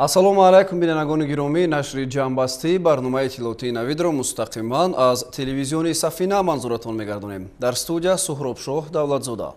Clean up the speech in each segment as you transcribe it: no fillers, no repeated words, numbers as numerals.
Ассалому алайкум бинандагони гиромӣ, нашри ҷамъбастии барномаи иттилоотии навидро мустақиман аз телевизиони Сафина манзуратон мегардонем. Дар студия Суҳробшоҳ Давлатзода.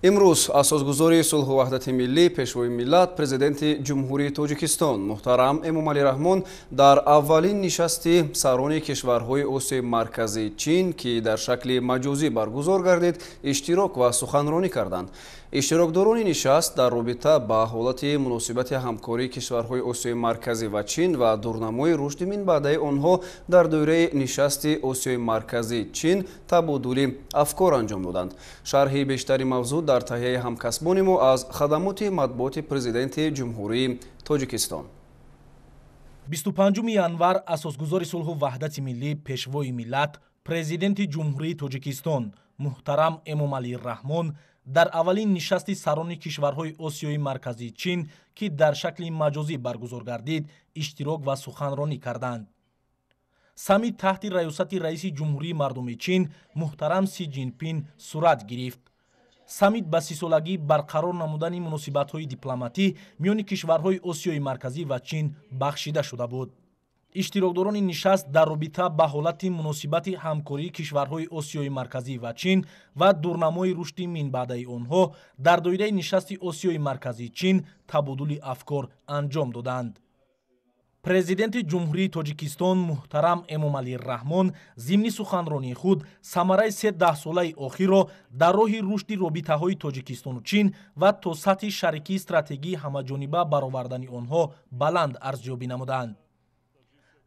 имрӯз асосгузори сулҳу ваҳдати миллӣ, пешвои миллат, президенти ҷумҳурии Тоҷикистон муҳтарам Эмомалӣ Раҳмон дар аввалин нишасти сарони кишварҳои Осиёи Марказии Чин, ки дар шакли маҷозӣ баргузор гардид, иштирок ва суханронӣ карданд. иштирокдорони нишаст дар робита ба ҳолати муносибати ҳамкории кишварҳои Осиёи Марказӣ ва Чин ва дурнамои рушди минбаъдаи онҳо дар доираи нишасти Осиёи Марказии Чин табодули афкор анҷом доданд. Шарҳи бештари мавзӯъ дар таҳияи ҳамкасбони мо аз хадамоти матбуоти президенти ҷумҳурии Тоҷикистон. 25 январ асосгузори сулҳу ваҳдати миллӣ, пешвои миллат, президенти ҷумҳурии Тоҷикистон муҳтарам Эмомалӣ Раҳмон дар аввалин нишасти сарони кишварҳои Осиёи Марказии Чин, ки дар шакли маҷозӣ баргузор гардид, иштирок ва суханронӣ карданд. саммит таҳти раёсати раиси ҷумҳурии мардуми Чин муҳтарам Си Ҷинпин сурат гирифт. саммит ба сисолагӣ барқарор намудани муносибатҳои дипломатӣ миёни кишварҳои Осиёи Марказӣ ва Чин бахшида шуда буд. иштирокдорони нишаст дар робита ба ҳолати муносибати ҳамкории кишварҳои Осиёи Марказӣ ва Чин ва дурнамои рушди минбаъдаи онҳо дар доираи нишасти Осиёи Марказии Чин табодули афкор анҷом доданд. президенти ҷумҳурии Тоҷикистон муҳтарам Эмомалӣ Раҳмон зимни суханронии худ самараи 3 даҳсолаи охирро дар роҳи рушди робитаҳои Тоҷикистону Чин ва то сатҳи шарикии стратегии ҳамаҷониба баровардани онҳо баланд арзёбӣ намуданд.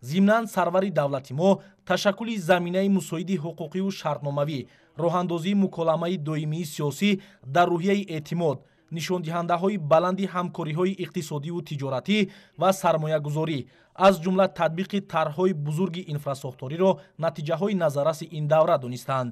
зимнан сарвари давлати мо ташаккули заминаи мусоиди ҳуқуқиву шартномавӣ, роҳандозии муколамаи доимии сиёсӣ дар рӯҳияи эътимод, нишондиҳандаҳои баланди ҳамкориҳои иқтисодиву тиҷоратӣ ва сармоягузорӣ, аз ҷумла татбиқи тарҳҳои бузурги инфраструктуриро натиҷаҳои назарраси ин давра донистанд.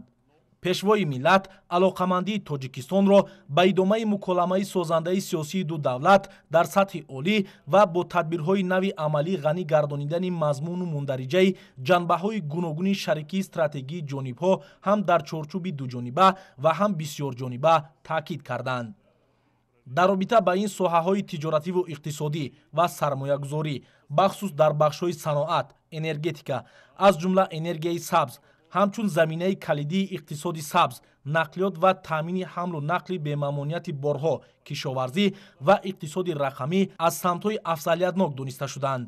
пешвои миллат алоқамандии Тоҷикистонро ба идомаи муколамаи созандаи сиёсии ду давлат дар сатҳи олӣ ва бо тадбирҳои нави амалӣ ғанӣ гардонидани мазмуну мундариҷаи ҷанбаҳои гуногуни шарикии стратегии ҷонибҳо ҳам дар чорчӯби дуҷониба ва ҳам бисёрҷониба таъкид карданд. дар робита ба ин соҳаҳои тиҷоративу иқтисодӣ ва сармоягузорӣ, бахусус дар бахшҳои саноат, энергетика, аз ҷумла энергияи сабз, ҳамчун заминаи калидии иқтисоди сабз, нақлиёт ва таъмини ҳамлу нақли бемамонияти борҳо, кишоварзӣ ва иқтисоди рақамӣ аз самтҳои афзалиятнок дониста шуданд.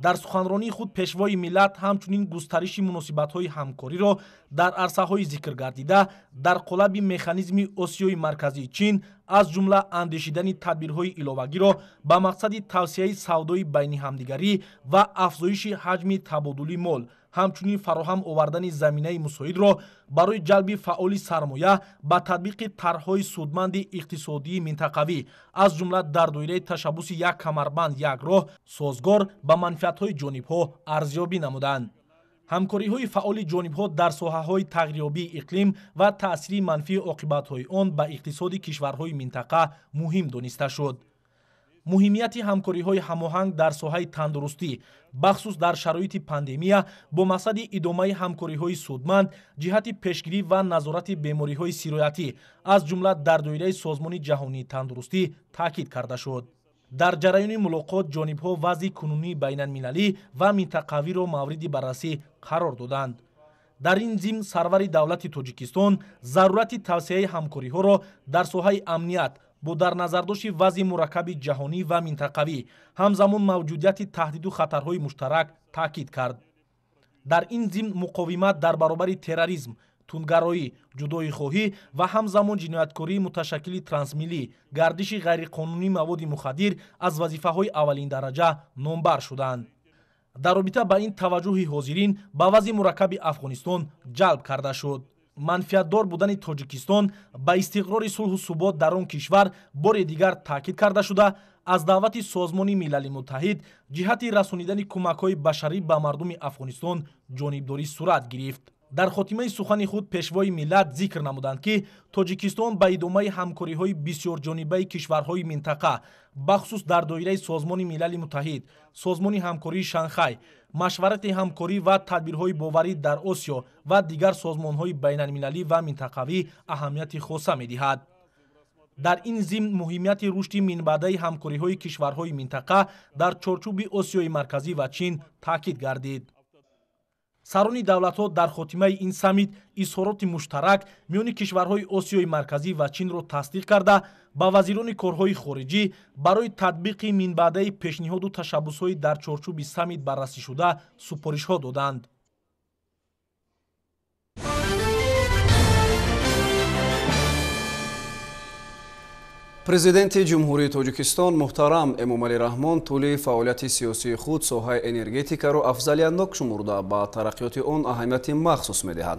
дар суханронии худ пешвои миллат ҳамчунин густариши муносибатҳои ҳамкориро дар арсаҳои зикргардида дар қолаби механизми Осиёи Марказии Чин, аз ҷумла андешидани тадбирҳои иловагиро ба мақсади тавсеяи савдои байни ҳамдигарӣ ва афзоиши ҳаҷми табодули мол, ҳамчунин фароҳам овардани заминаи мусоидро барои ҷалби фаъоли сармоя ба татбиқи тарҳҳои судманди иқтисодии минтақавӣ, аз ҷумла дар доираи ташаббуси як камарбанд як роҳ созгор ба манфиатҳои ҷонибҳо арзёбӣ намуданд. ҳамкориҳои фаъоли ҷонибҳо дар соҳаҳои тағйирёбии иқлим ва таъсири манфии оқибатҳои он ба иқтисоди кишварҳои минтақа муҳим дониста шуд. муҳимияти ҳамкориҳои ҳамоҳанг дар соҳаи тандурустӣ, бахусус дар шароити пандемия, бо мақсади идомаи ҳамкориҳои судманд ҷиҳати пешгирӣ ва назорати бемориҳои сироятӣ, аз ҷумла дар доираи Созмони ҷаҳонии тандурустӣ таъкид карда шуд. дар ҷараёни мулоқот ҷонибҳо вазъи кунунии байналмилалӣ ва минтақавиро мавриди баррасӣ қарор доданд. дар ин зимн сарвари давлати Тоҷикистон зарурати тавсеяи ҳамкориҳоро дар соҳаи амният бо дар назардошти вазъи мураккаби ҷаҳонӣ ва минтақавӣ, ҳамзамон мавҷудияти таҳдиду хатарҳои муштарак таъкид кард. дар ин зимн муқовимат дар баробари терроризм, тунгароӣ, ҷудоихоҳӣ ва ҳамзамон ҷинояткории муташаккили трансмиллӣ, гардиши ғайриқонунии маводи мухаддир аз вазифаҳои аввалиндараҷа номбар шуданд. дар робита ба ин таваҷҷӯҳи ҳозирин ба вазъи мураккаби Афғонистон ҷалб карда шуд. манфиатдор будани Тоҷикистон ба истиқрори сулҳу субот дар он кишвар бори дигар таъкид карда шуда, аз даъвати Созмони Милали Муттаҳид ҷиҳати расонидани кӯмакҳои башарӣ ба мардуми Афғонистон ҷонибдорӣ сурат гирифт. дар хотимаи сухани худ пешвои миллат зикр намуданд, ки Тоҷикистон ба идомаи ҳамкориҳои бисёрҷонибаи кишварҳои минтақа, бахусус дар доираи Созмони Милали Муттаҳид, Созмони ҳамкории Шанхай, машварати ҳамкорӣ ва тадбирҳои боварӣ дар Осиё ва дигар созмонҳои байналмилалӣ ва минтақавӣ аҳамияти хоса медиҳад. дар ин зимн муҳимияти рушди минбаъдаи ҳамкориҳои кишварҳои минтақа дар чорчӯби Осиёи марказӣ ва Чин таъкид гардид. сарони давлатҳо дар хотимаи ин саммит изҳороти муштарак миёни кишварҳои Осиёи марказӣ ва Чинро тасдиқ карда, ба вазирони корҳои хориҷӣ барои татбиқи минбаъдаи пешниҳоду ташаббусҳои дар чорчӯби саммит баррасишуда супоришҳо доданд. президенти ҷумҳурии Тоҷикистон муҳтарам Эмомалӣ Раҳмон тӯли фаъолияти сиёсии худ соҳаи энергетикаро афзалиятнок шумурда ба тараққиёти он аҳамияти махсус медиҳад.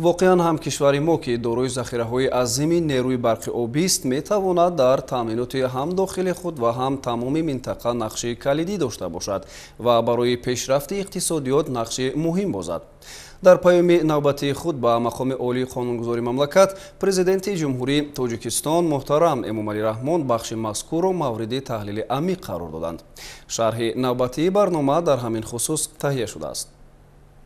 воқеан ҳам кишвари мо ки дорои захираҳои азими нерӯи барқи обист метавонад дар таъминоти ҳам дохили худ ва ҳам тамоми минтақа нақши калидӣ дошта бошад ва барои пешрафти иқтисодиёт нақши муҳим бозад. дар паёми навбатии худ ба мақоми олии қонунгузори мамлакат, президенти ҷумҳурии Тоҷикистон муҳтарам Эмомалӣ Раҳмон бахши мазкурро мавриди таҳлили амиқ қарор доданд. шарҳи навбатии барнома дар ҳамин хусус таҳия шудааст.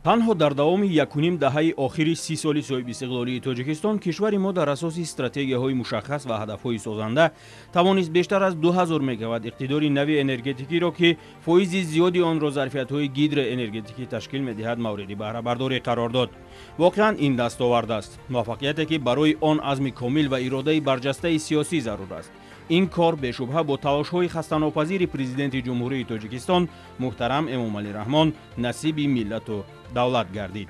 танҳо дар давоми 1.5 даҳаи охири 30 соли соҳиби истиқлолии Тоҷикистон, кишвари мо дар асоси стратегияҳои мушаххас ва ҳадафҳои созанда тавонист бештар аз 2000 мегаватт иқтидори нави энергетикиро ки фоизи зиёди онро зарфиятҳои гидроэнергетикӣ ташкил медиҳад, мавриди баҳрабардорӣ қарор дод. воқеан ин дастовард аст, муваффақияте ки барои он азми комил ва иродаи барҷастаи сиёсӣ зарур аст. ин кор бешубҳа бо талошҳои хастанопазири президенти ҷумҳурии Тоҷикистон муҳтарам Эмомалӣ Раҳмон насиби миллату давлат гардид.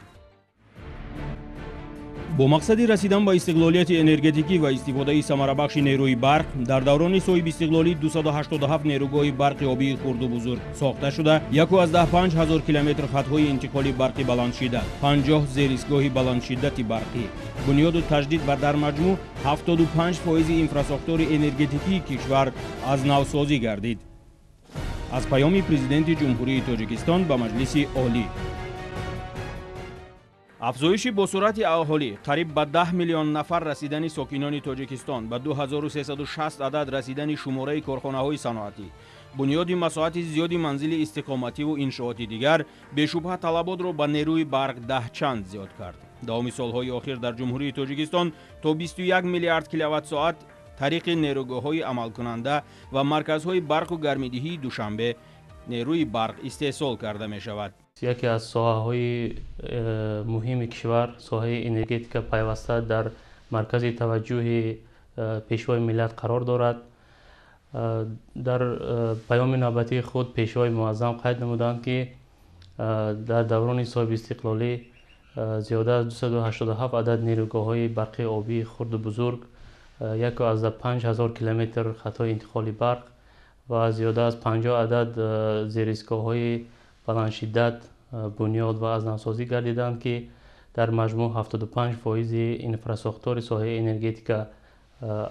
бо мақсади расидан ба истиқлолияти энергетикӣ ва истифодаи самарабахши нерӯи барқ, дар даврони соҳиби истиқлолӣ 287 нерӯгоҳи барқи обии хурду бузург сохта шуда, 1,5 ҳазор километр хатҳои интиқоли барқи баландшиддат, 50 зеристгоҳи баландшиддати барқӣ, бунёду таҷдид ва дар маҷмӯъ 75% инфрасохтори энергетикии кишвар аз навсозӣ гардид. аз паёми президенти ҷумҳурии Тоҷикистон ба Маҷлиси олӣ. афзоиши бо суръати аҳолӣ, қариб ба 10 миллион нафар расидани сокинони Тоҷикистон, ба 2360 адад расидани шумораи корхонаҳои саноатӣ, бунёди масоати зиёди манзили истиқомативу иншооти дигар, бешубҳа талаботро ба нерӯи барқ 10 чанд зиёд кард. давоми солҳои охир дар ҷумҳурии Тоҷикистон то 21 миллиард киловаттсоат тариқи нерӯгоҳҳои амалкунанда ва марказҳои барқу гармидиҳии Душанбе нерӯи барқ истеҳсол карда мешавад. яке аз соҳаҳои муҳими кишвар, соҳаи энергетика пайваста дар маркази таваҷҷӯҳи пешвои миллат қарор дорад. дар паёми навбатии худ пешвои муаззам қайд намуданд ки дар даврони соҳиби истиқлолӣ зиёда аз 287 адад нерӯгоҳҳои барқи обии хурду бузург, 1,5 ҳазор километр хатҳои интиқоли барқ ва зиёда аз 50 адад зеристгоҳҳои баландшиддат бунёд ва азнавсозӣ гардиданд ки дар маҷмӯъ 75% инфрасохтори соҳаи энергетика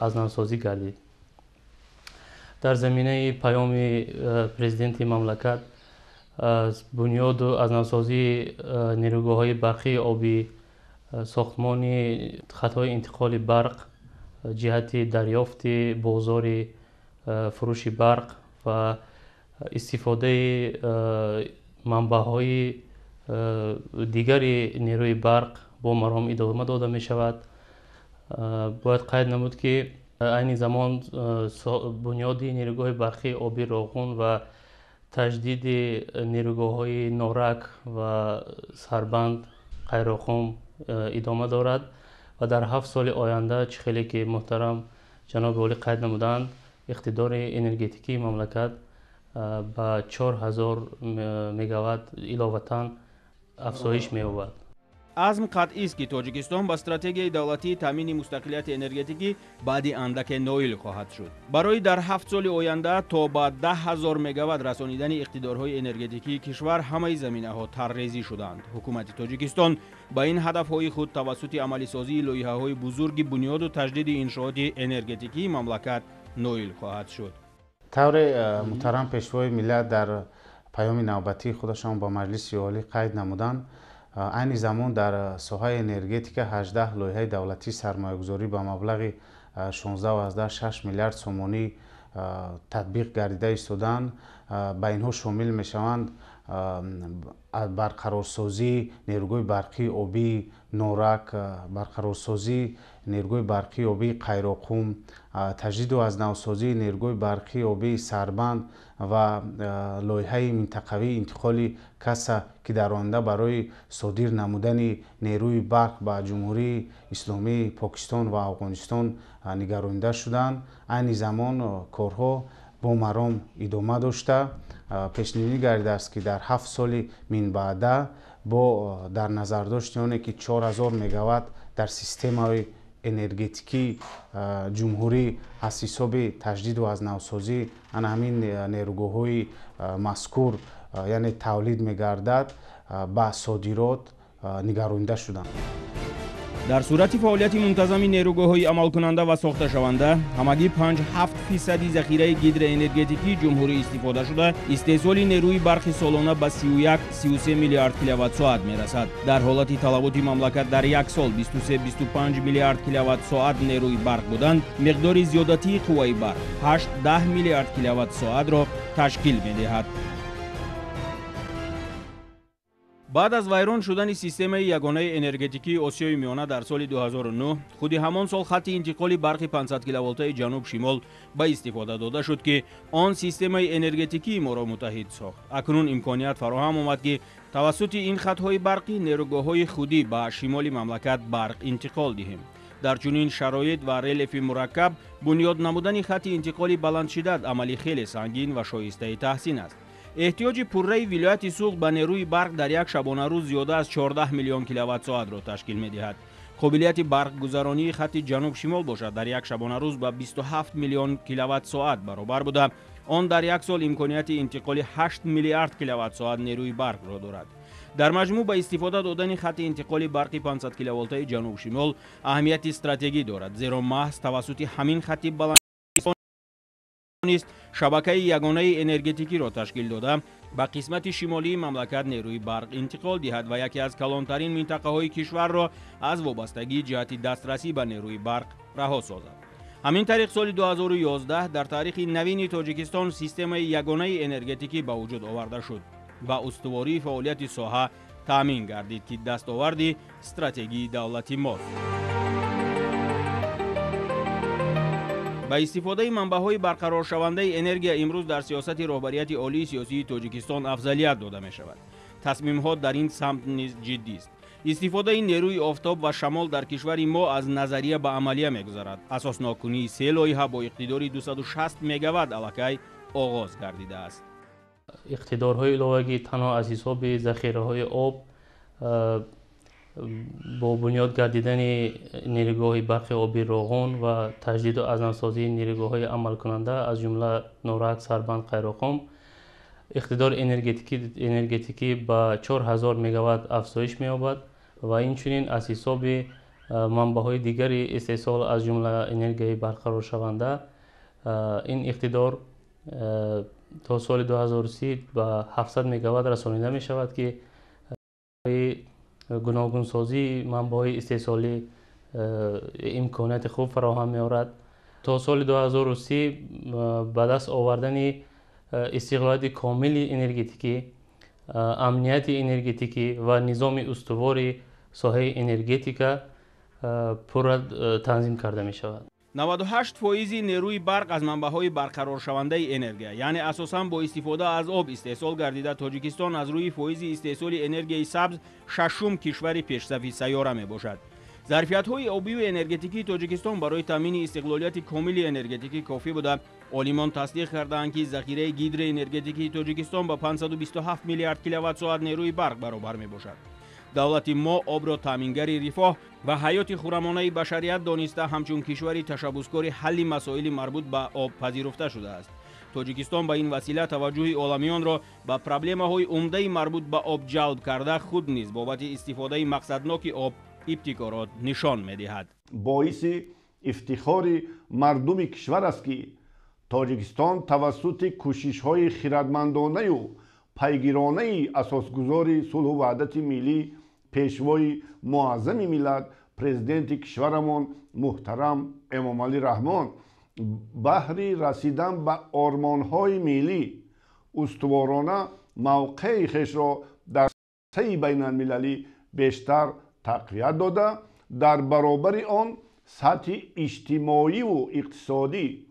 азнавсозӣ гардид. дар заминаи паёми президенти мамлакат бунёду азнавсозии нерӯгоҳҳои барқии обӣ, сохтмони хатҳои интиқоли барқ, ҷиҳати дарёфти бозори фурӯши барқ ва истифодаи манбаъҳои дигари нерӯи барқ бо маром идома дода мешавад. бояд қайд намуд ки айни замон бунёди нерӯгоҳи барқии оби Роғун ва таҷдиди нерӯгоҳҳои Норак ва Сарбанд, Қайроқум идома дорад ва дар 7 соли оянда чӣ хеле ки муҳтарам ҷаноби олӣ қайд намуданд, иқтидори энергетикии мамлакат ба 4000 мегаватт иловатан афзоиш меёбад. азм қатъист ки Тоҷикистон ба стратегияи давлатии таъмини мустақилияти энергетикӣ баъди андаке ноил хоҳад шуд. барои дар 7 соли оянда то ба 10,000 мегаватт расонидани иқтидорҳои энергетикии кишвар ҳамаи заминаҳо таррезӣ шуданд. ҳукумати Тоҷикистон ба ин ҳадафҳои худ тавассути амалисозии лоиҳаҳои бузурги бунёду таҷдиди иншооти энергетикии мамлакат ноил хоҳад шуд. тавре муҳтарам пешвои миллат дар паёми навбатии худашон ба Маҷлиси олӣ қайд намуданд, айни замон дар соҳаи энергетика 18 лоиҳаи давлатӣ сармоягузорӣ ба маблағи 16,6 миллиард сомонӣ татбиқ гардида истоданд. ба инҳо шомил мешаванд барқарорсозӣ нерӯгоҳи барқии обии норак, барқарорсозии нерӯгоҳи барқии обии қайроқум, таҷдиду азнавсозии нерӯгоҳи барқии обии сарбанд ва лоиҳаи минтақавии интиқоли каса ки дар оянда барои содир намудани нерӯи барқ ба ҷумҳурии исломии покистон ва афғонистон нигаронида шуданд. айни замон корҳо бо маром идома дошта пешнавӣ гардидааст ки дар 7 соли минбаъда бо дар назардошти оне ки 4000 мегаватт дар системаи энергетикии ҷумҳурӣ аз ҳисоби таҷдиду азнавсозӣ ана ҳамин нерӯгоҳҳои мазкур яъне тавлид мегардад ба содирот нигаронида шуданд. дар сурати фаъолияти мунтазами нерӯгоҳҳои амалкунанда ва сохташаванда ҳамагӣ 5-7% захираи гидроэнергетикии ҷумҳурӣ истифода шуда истеҳсоли нерӯи барқи солона ба 31-33 миллиард киловаттсоат мерасад. дар ҳолати талаботи мамлакат дар як сол 23-25 миллиард киловаттсоат нерӯи барқ буданд, миқдори зиёдатии қувваи барқ 8-10 миллиард киловаттсоатро ташкил медиҳад. баъд аз вайрон шудани системаи ягонаи энергетикии осиёи миёна дар соли 2009 худи ҳамон сол хатти интиқоли барқи 500 киловолтаи ҷануб-шимол ба истифода дода шуд ки он системаи энергетикии моро муттаҳид сохт. акнун имконият фароҳам омад ки тавассути ин хатҳои барқӣ нерӯгоҳҳои худӣ ба шимоли мамлакат барқ интиқол диҳем. дар чунин шароит ва релефи мураккаб бунёд намудани хатти интиқоли баландшиддат амали хеле сангин ва шоистаи таҳсин аст. эҳтиёҷи пурраи вилояти суғ ба нерӯи барқ дар як шабонарӯз зиёда аз 14 миллион киловаттсоатро ташкил медиҳад. қобилияти барқгузаронии хатти ҷануб-шимол бошад дар як шабонарӯз ба 27 миллион киловаттсоат баробар буда, он дар як сол имконияти интиқоли 8 миллиард киловаттсоат нерӯи барқро дорад. дар маҷмӯъ ба истифода додани хатти интиқоли барқи 500 киловолтаи ҷануб-шимол аҳамияти стратегӣ дорад, зеро маҳз тавассути ҳамин хатти баланд шабакаи ягонаи энергетикиро ташкил дода ба қисмати шимолии мамлакат нерӯи барқ интиқол диҳад ва яке аз калонтарин минтақаҳои кишварро аз вобастагии ҷиҳати дастрасӣ ба нерӯи барқ раҳо созад. ҳамин тариқ соли 2011 дар таърихи навини тоҷикистон системаи ягонаи энергетикӣ ба вуҷуд оварда шуд ва устувории фаъолияти соҳа таъмин гардид ки дастоварди стратегии давлати мост. ба истифодаи манбаъҳои барқароршавандаи энергия имрӯз дар сиёсати роҳбарияти олии сиёсии тоҷикистон афзалият дода мешавад. тасмимҳо дар ин самт низ ҷиддист. истифодаи нерӯи офтоб ва шамол дар кишвари мо аз назария ба амалия мегузарад. асоснокунии 3 лоиҳа бо иқтидори 260 мегаватт аллакай оғоз гардидааст. иқтидорҳои иловагӣ танҳо аз ҳисоби захираҳои об бо бунёд гардидани нерӯгоҳи барқи оби роғун ва таҷдиду азнавсозии нерӯгоҳҳои амалкунанда аз ҷумла норак, сарбанд, қайроқум иқтидори энергетикӣ ба 4000 мегаватт афзоиш меёбад ва инчунин аз ҳисоби манбаъҳои дигари истеҳсол аз ҷумла энергияи барқароршаванда ин иқтидор то соли 2030 ба 700 мегаватт расонида мешавад ки гуногунсозии манбаъҳои истеҳсолӣ имконияти хуб фароҳам меорад. то соли 2030 ба даст овардани истиқлолияти комили энергетикӣ, амнияти энергетикӣ ва низоми устувори соҳаи энергетика пурра танзим карда мешавад. 98% нерӯи барқ аз манбаъҳои барқароршавандаи энергия, яъне асосан бо истифода аз об истеҳсол гардида, тоҷикистон аз рӯи фоизи истеҳсоли энергияи сабз шашум кишвари пешсафи сайёра мебошад. зарфиятҳои обию энергетикии тоҷикистон барои таъмини истиқлолияти комили энергетикӣ кофӣ буда, олимон тасдиқ кардаанд ки захираи гидроэнергетикии тоҷикистон ба 527 миллиард киловаттсоат нерӯи барқ баробар мебошад. давлати мо обро таъмингари рифоҳ ва ҳаёти хӯрамонаи башарият дониста ҳамчун кишвари ташаббускори ҳалли масоили марбут ба об пазируфта шудааст. тоҷикистон ба ин васила таваҷҷӯҳи оламиёнро ба проблемаҳои умдаи марбут ба об ҷалб карда, худ низ бобати истифодаи мақсадноки об ибтикорот нишон медиҳад. боиси ифтихори мардуми кишвар аст ки тоҷикистон тавассути кӯшишҳои хиратмандонаю пайгиронаи асосгузори сулҳу ваҳдати миллӣ пешвои муаззами миллат президенти кишварамон муҳтарам эмомалӣ раҳмон баҳри расидан ба ормонҳои миллӣ устуворона موقع خیش را در سطح بین المللی بیشتر تقویت داده، در برابر آن سطح اجتماعی و اقتصادی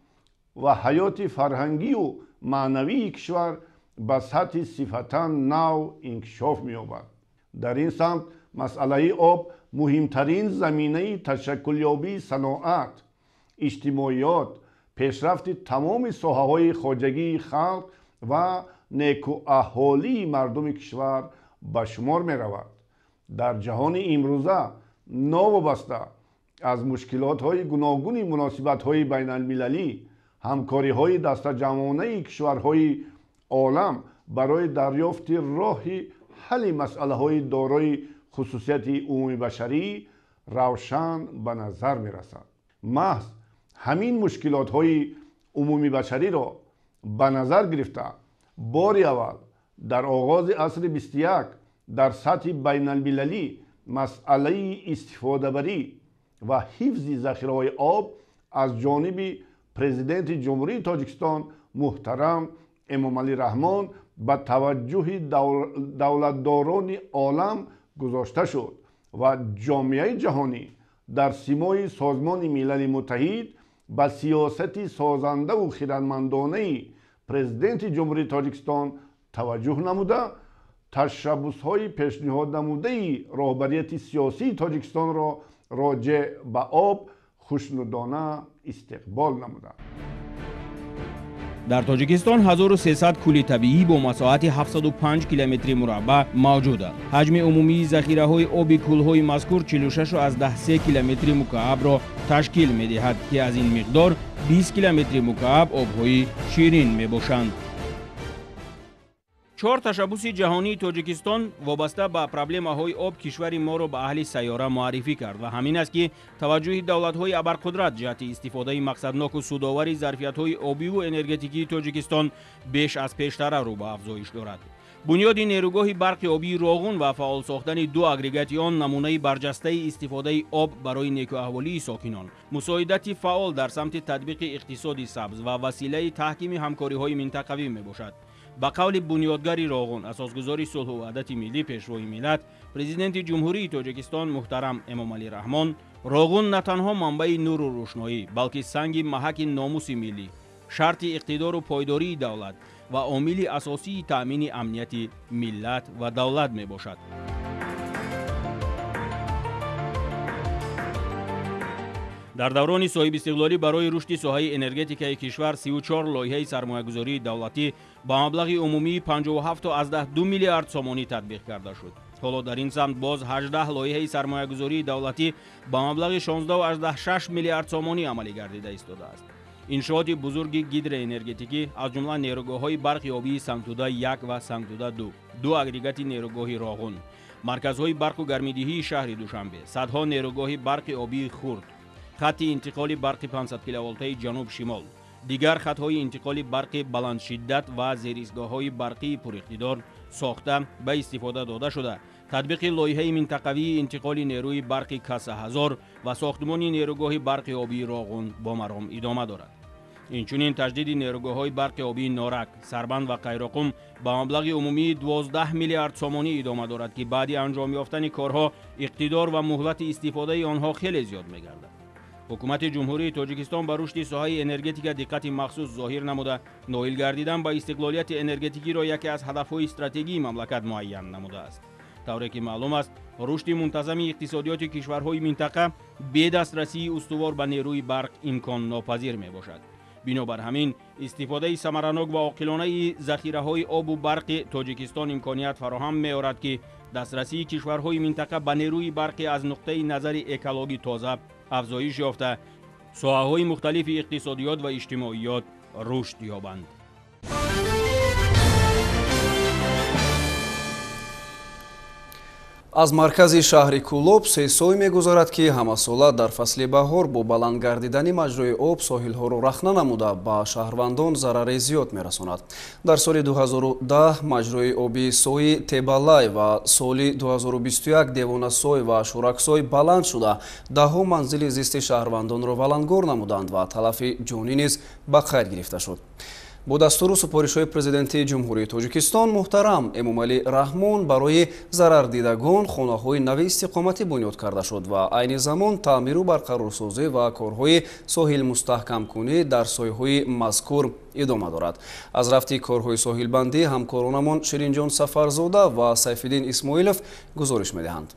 و حیات فرهنگی و معنوی کشور به سطح صفتا نو انکشاف می‌یابد. در این سمت مسئله آب مهمترین زمینه تشکلیابی صنعت، اجتماعیات، پیشرفت تمام ساحه‌های خواجگی خلق و نیکواحوالی مردم کشور به شمار می‌رود. در جهان امروزه نوابسته از مشکلات‌های گوناگون مناسبت‌های بین المللی، همکاری‌های دسته‌جمعانه کشورهای عالم برای دریافت راه حل مسئله‌های دارای خصوصیت عمومی بشری روشن به نظر می‌رسد. محض همین مشکلات‌های عمومی بشری را به نظر گرفته، بار اول در آغاز عصر 21 در سطح بین المللی مسئله استفاده بری و حفظ ذخیره‌های آب از جانب پرزیدنت جمهوری تاجیکستان محترم امامعلی رحمان به توجه دولتداران عالم گذاشته شد و جامعه جهانی در سیمای سازمان ملل متحد به سیاست سازنده و خردمندانه پرزیدنت جمهوری تاجیکستان توجه نموده، تشبس‌های پیشنهاد نموده رهبریت سیاسی تاجیکستان را راجع به آب خوشنودانه استقبال نموده. در تاجیکستان 1300 کوه طبیعی با مساحت 705 کیلومتر مربع موجود است. حجم عمومی ذخیره‌های آب کوه‌های مذکور 46.3 کیلومتر مکعب را تشکیل می‌دهد که از این مقدار 20 کیلومتر مکعب آب‌های شیرین می‌باشند. 4 تشبس جهانی تاجیکستان وابسته به پرابلم‌های آب کشور ما را به اهل سیاره معرفی کرد و همین است که توجه دولت‌های ابرقدرت جهت استفاده مقصدناک و سودآور ظرفیت‌های آبی و انرژتیکی تاجیکستان بیش از پیشتر رو به افزایش دارد. بنیاد نیروگاه برق آبی راغون و فعال ساختن 2 اگریگات آن نمونه برجسته استفاده آب برای نیکواحوالی ساکنان، مساعدت فعال در سمت تطبیق اقتصاد سبز و وسیله تحکیم همکاری‌های منطقوی میباشد. با قول بنیادگری راغون، اساسگزار صلح و وحدت ملی پیشروی ملت، پرزیدنت جمهوری تاجیکستان محترم امامعلی رحمان، راغون نه تنها منبع نور و روشنایی بلکه سنگ محک ناموس ملی، شرط اقتدار و پایداری دولت و عامل اساسی تأمین امنیت ملت و دولت می باشد. در دوران صاحب استقلالی برای رشد ساحه انرژتیکای کشور 34 لایحه سرمایه‌گذاری دولتی با مبلغ عمومی 57.2 میلیارد سومانی تطبیق کرده شد. حالا در این سمت باز 18 لایحه سرمایه‌گذاری دولتی با مبلغ 16.6 میلیارد سومانی عملی گردیده ایستاده است. انشاءات بزرگ گیدر انرژتیکی از جمله نیروگاه‌های برق آبی سنگتوده 1 و سنگتوده 2 اگریگات نیروگاه راغون، مرکزهای برق و گرمیدهی شهر دوشنبه، صدها نیروگاه برق آبی خرد، خط انتقال برق 500 کیلوولته جنوب شمال، دیگر خطهای انتقال برق بلند شدت و زیرایستگاه‌های برقی پراقتدار ساخته به استفاده داده شده. تطبیق لایحه منطقوی انتقال نیروی برق کسه هزار و ساختمان نیروگاه برق آبی راغون با مرام ادامه دارد. اینچنین تجدید نیروگاه‌های برق آبی نارک، سربند و قیراقم با مبلغ عمومی 12 میلیارد سومانی ادامه دارد که بعد انجام یافتن کارها اقتدار و مهلت استفاده آنها خیلی زیاد می‌گردد. حکومت جمهوری تاجیکستان بر رشد ساحه انرژتیک دقت مخصوص ظاهر نموده، نائل گردیدن با استقلالیت انرژتیکی را یکی از هدف‌های استراتژی مملکت معین نموده است. طوری که معلوم است، رشد منتظم اقتصادیات کشورهای منطقه بی دسترسی استوار به نیروی برق امکان ناپذیر میباشد. بنابر همین استفاده ثمرناک و عاقلانه ذخیره‌های آب و برق تاجیکستان امکانیت فراهم می‌آورد که دسترسی کشورهای منطقه به نیروی برق از نقطه نظر اکولوژی تازه افزایش یافته، ساحه‌های مختلف اقتصادیات و اجتماعیات رشد یابند. аз маркази шаҳри Кулоб сесой мегузорад ки ҳамасола дар фасли баҳор бо баланд гардидани маҷрои об соҳилҳоро рахна намуда ба шаҳрвандон зарари зиёд мерасонад. дар соли 2010 маҷрои оби сои Тебалай ва соли 2021 Девонасой ва Шураксой баланд шуда даҳҳо манзили зисти шаҳрвандонро валангор намуданд ва талафи ҷонӣ низ ба қайд гирифта шуд. бо дастуру супоришҳои президенти ҷумҳурии Тоҷикистон муҳтарам Эмомалӣ Раҳмон барои зарардидагон хонаҳои нави истиқоматӣ бунёд карда шуд ва айни замон таъмиру барқарорсозӣ ва корҳои соҳилмустаҳкамкунӣ дар соҳаҳои мазкур идома дорад. аз рафти корҳои соҳилбандӣ ҳамкоронамон Ширинҷон Сафарзода ва Сайфиддин Исмоилов гузориш медиҳанд.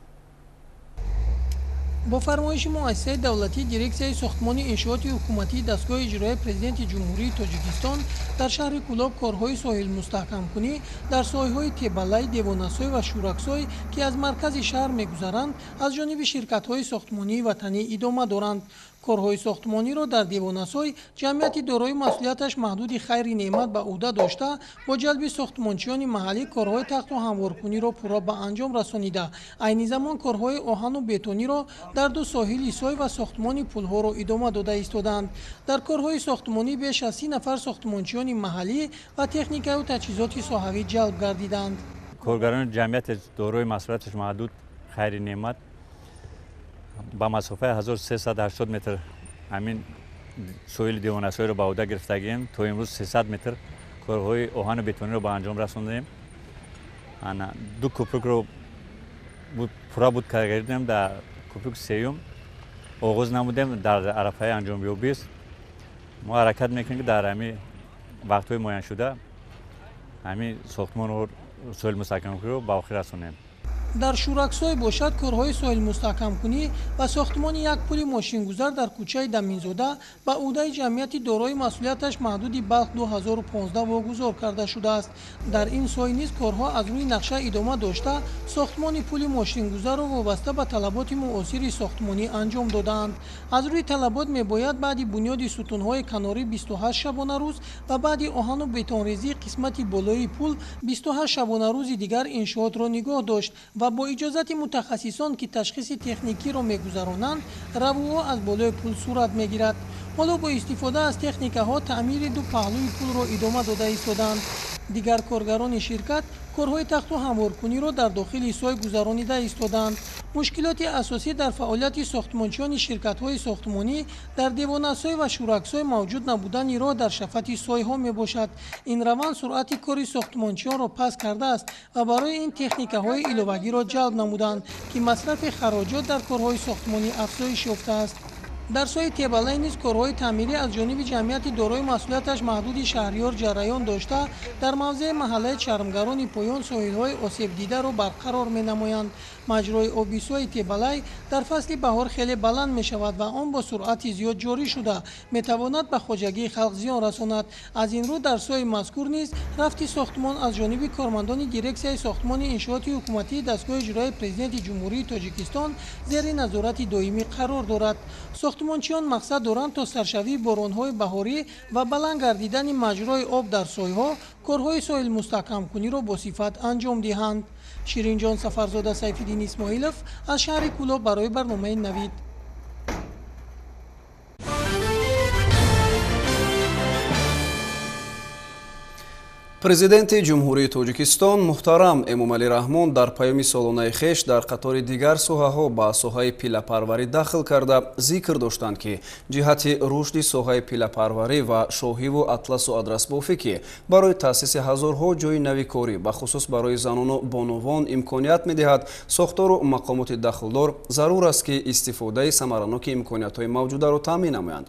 бо фармоиши муассисаи давлатӣ дирексияи сохтмони иншооти ҳукуматии дастгоҳи иҷроии президенти ҷумҳурии Тоҷикистон дар шаҳри Кӯлоб корҳои соҳилмустаҳкамкунӣ дар соҳаҳои Тебалай, Девонасой ва Шураксой ки аз маркази шаҳр мегузаранд аз ҷониби ширкатҳои сохтмонии ватанӣ идома доранд. корҳои сохтмониро дар Девонасой ҷамъияти дорои масъулияташ маҳдуди Хайри Неъмат ба ӯҳда дошта бо ҷалби сохтмончиёни маҳаллӣ корҳои тахту ҳамворкуниро пурра ба анҷом расонида, айни замон корҳои оҳану бетониро дар ду соҳили Сой ва сохтмони пулҳоро идома дода истоданд. дар корҳои сохтмонӣ беш аз 30 нафар сохтмончиёни маҳаллӣ ва техникаю таҷҳизоти соҳавӣ ҷалб гардиданд. коргарони ҷамъияти дорои масъулияташ маҳдуд Хайри Неъмат ба масофаи 1380 метр ҳамин соҳили Девонасойро ба ӯҳда гирифтагем. То имрӯз 300 метр корҳои оҳану бетониро ба анҷом расондем. ду кӯпрукро пурра буд кардем. дар кӯпрук сеюм оғоз намудем дар арафаи анҷомёбист. мо ҳаракат мекунем ки дар ҳамин вақтҳои муайяншуда ҳамин сохтмонро соҳилмустаҳкамкуниро ба охир расонем. дар Шураксой бошад корҳои соҳилмустаҳкамкунӣ ва сохтмони як пули мошингузар дар кӯчаи Даминзода ба ӯҳдаи ҷамъияти дорои масъулияташ маҳдуди Балх 2015 вогузор карда шудааст. дар ин сой низ корҳо аз рӯи нақша идома дошта сохтмони пули мошингузарро вобаста ба талаботи муосири сохтмонӣ анҷом додаанд. аз рӯи талабот мебояд баъди бунёди сутунҳои канорӣ 28 шабонарӯз ва баъди оҳану бетонрезии қисмати болои пул 28 шабонарӯзи дигар иншоотро нигоҳ дошт ва бо иҷозати мутахассисон ки ташхиси техникиро мегузаронанд равуҳо аз болои пул сурат мегирад. ҳоло бо истифода аз техникаҳо таъмири ду паҳлӯи пулро идома дода истоданд. дигар коргарони ширкат корҳои тахту ҳамворкуниро дар дохили сой гузаронида истоданд. мушкилоти асосӣ дар фаъолияти сохтмончиёни ширкатҳои сохтмонӣ дар Девонасой ва Шураксой мавҷуд набудани роҳ дар шафати сойҳо мебошад. ин раванд суръати кори сохтмончиёнро паст кардааст ва барои ин техникаҳои иловагиро ҷалб намуданд ки масрафи хароҷот дар корҳои сохтмонӣ афзоиш ёфтааст. дар сои Тебалай низ корҳои таъмирӣ аз ҷониби ҷамъияти дорои масъулияташ маҳдуди Шаҳриёр ҷараён дошта дар мавзеи маҳаллаи чармгарони поён соҳилҳои осебдидаро барқарор менамоянд. маҷрои оби сои Тебалай дар фасли баҳор хеле баланд мешавад ва он бо суръати зиёд ҷорӣ шуда метавонад ба хоҷагии халқ зиён расонад. аз ин рӯ дар сои мазкур низ рафти сохтмон аз ҷониби кормандони дирексияи сохтмони иншооти ҳукуматии дастгоҳи иҷроии президенти ҷумҳурии Тоҷикистон зери назорати доимӣ қарор дорад. сохтмончиён мақсад доранд то саршавии боронҳои баҳорӣ ва баланд гардидани маҷрои об дар сойҳо корҳои соҳилмустаҳкамкуниро босифат анҷом диҳанд. Ширинҷон Сафарзода, Сайфиддин Исмоилов аз шаҳри Кӯлоб барои барномаи Навид. президенти ҷумҳурии Тоҷикистон муҳтарам Эмомалӣ Раҳмон дар паёми солонаи хеш дар қатори дигар соҳаҳо ба соҳаи пилапарварӣ дахл карда зикр доштанд ки ҷиҳати рушди соҳаи пилапарварӣ ва шоҳиву атласу адрасбофӣ ки барои таъсиси ҳазорҳо ҷойи нави корӣ бахусус барои занону бонувон имконият медиҳад, сохтору мақомоти дахлдор зарур аст ки истифодаи самараноки имкониятҳои мавҷударо таъмин намоянд.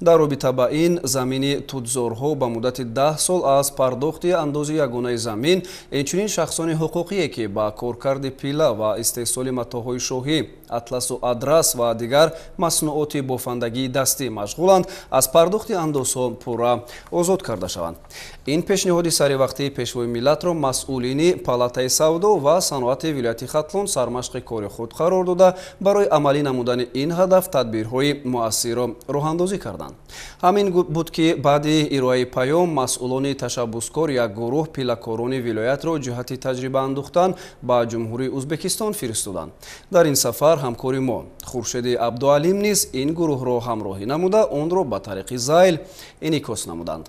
дар робита ба ин замини тӯҷзорҳо ба муддати 10 сол аз пардохти андози ягонаи замин инчунин шахсони ҳуқуқие ки ба коркарди пила ва истеҳсоли матоъҳои шоҳӣ, атласу адрас ва дигар маснуоти бофандагии дастӣ машғуланд, аз пардохти андозҳо пурра озод карда шаванд. ин пешниҳоди саривақтии пешвои миллатро масъулини палатаи савдо ва саноати вилояти Хатлон сармашқи кори худ қарор дода барои амалӣ намудани ин ҳадаф тадбирҳои муассирро роҳандозӣ карданд. ҳамин буд ки баъди ироаи паём масъулони ташаббускор як гурӯҳ пилакорони вилоятро ҷиҳати таҷриба андохтан ба ҷумҳурии Ӯзбекистон фиристоданд. дар ин сафар ҳамкори мо Хуршеди Абдуалим низ ин гурӯҳро ҳамроҳӣ намуда онро ба тариқи зайл инъикос намуданд.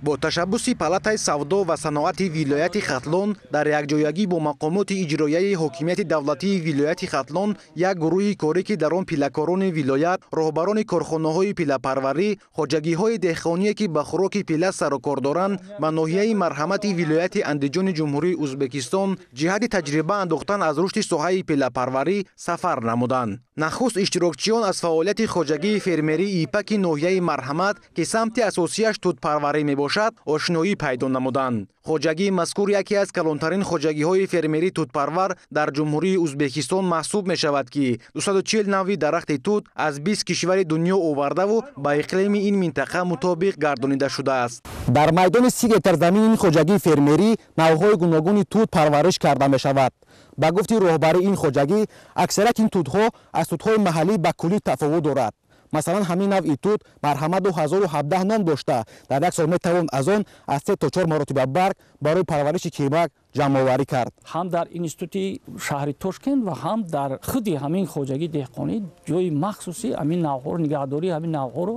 бо ташаббуси палатаи савдо ва саноати вилояти Хатлон дар якҷоягӣ бо мақомоти иҷроияи ҳокимияти давлатии вилояти Хатлон як гурӯҳи корӣ ки дар он пиллакорони вилоят, роҳбарони корхонаҳои пиллапарварӣ, хоҷагиҳои деҳқоние ки ба хӯроки пилла сарукор доранд ба ноҳияи марҳамати вилояти Андиҷони Ҷумҳурии Ӯзбекистон ҷиҳати таҷриба андохтан аз рушди соҳаи пиллапарварӣ сафар намуданд. Нахуст иштирокчиён аз фаъолияти хоҷагии фермерии ипаки ноҳияи марҳамат ки самти асосияш тутпарварӣ мебошад ошиноӣ пайдо намуданд. хоҷагии мазкур яке аз калонтарин хоҷагиҳои фермерии тутпарвар дар Ҷумҳурии Ӯзбекистон маҳсуб мешавад ки 240 навъи дарахти тут аз 20 кишвари дунё овардаву ба иқлими ин минтақа мутобиқ гардонида шудааст. Дар майдони 30 гектар замини ин хоҷагии фермерӣ навъҳои гуногуни тут парвариш карда мешавад. ба гуфти роҳбари ин хоҷагӣ аксарияти ин тутҳо аз тутҳои маҳаллӣ ба куллӣ тафовут дорад. масалан ҳамин навъи тут марҳамат 2017 ном дошта дар як сол метавон аз он аз 3 то 4 маротиба барг барои парвариши кирмак ҷамъоварӣ кард. ҳам дар институти шаҳри Тошкент ва ҳам дар худи ҳамин хоҷагии деҳқонӣ ҷои махсуси ҳамин навъҳоро нигаҳдории ҳамин навъҳоро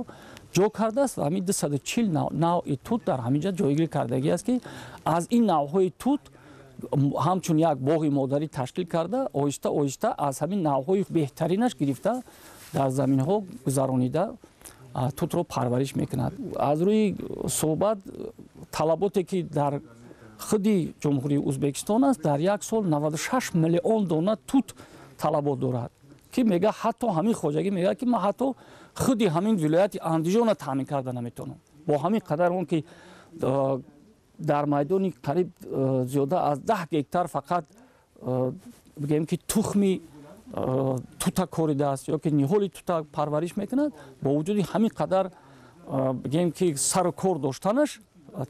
ҷо кардааст ва ҳамин 240 навъи тут дар ҳамин ҷо ҷойгирӣ кардагӣ аст ки аз ин навъҳои тут ҳамчун як боғи модарӣ ташкил карда оҳиста оҳиста аз ҳамин навъҳои беҳтаринаш гирифта дар заминҳо гузаронида тутро парвариш мекунад. аз рӯи суҳбат талаботе ки дар худи ҷумҳурии Ӯзбекистон аст дар як сол 96 миллион дона тут талабот дорад ки мега ҳатто ҳамин хоҷагӣ мега ки ман ҳатто худи ҳамин вилояти Андижона таъмин карда наметавонам бо ҳамин қадар он ки дар майдони қариб зиёда аз 10 гектар фақат бигем ки тухми тута коридааст ё ки ниҳоли тута парвариш мекунад бо вуҷуди ҳамин қадар бигем ки сару кор доштанаш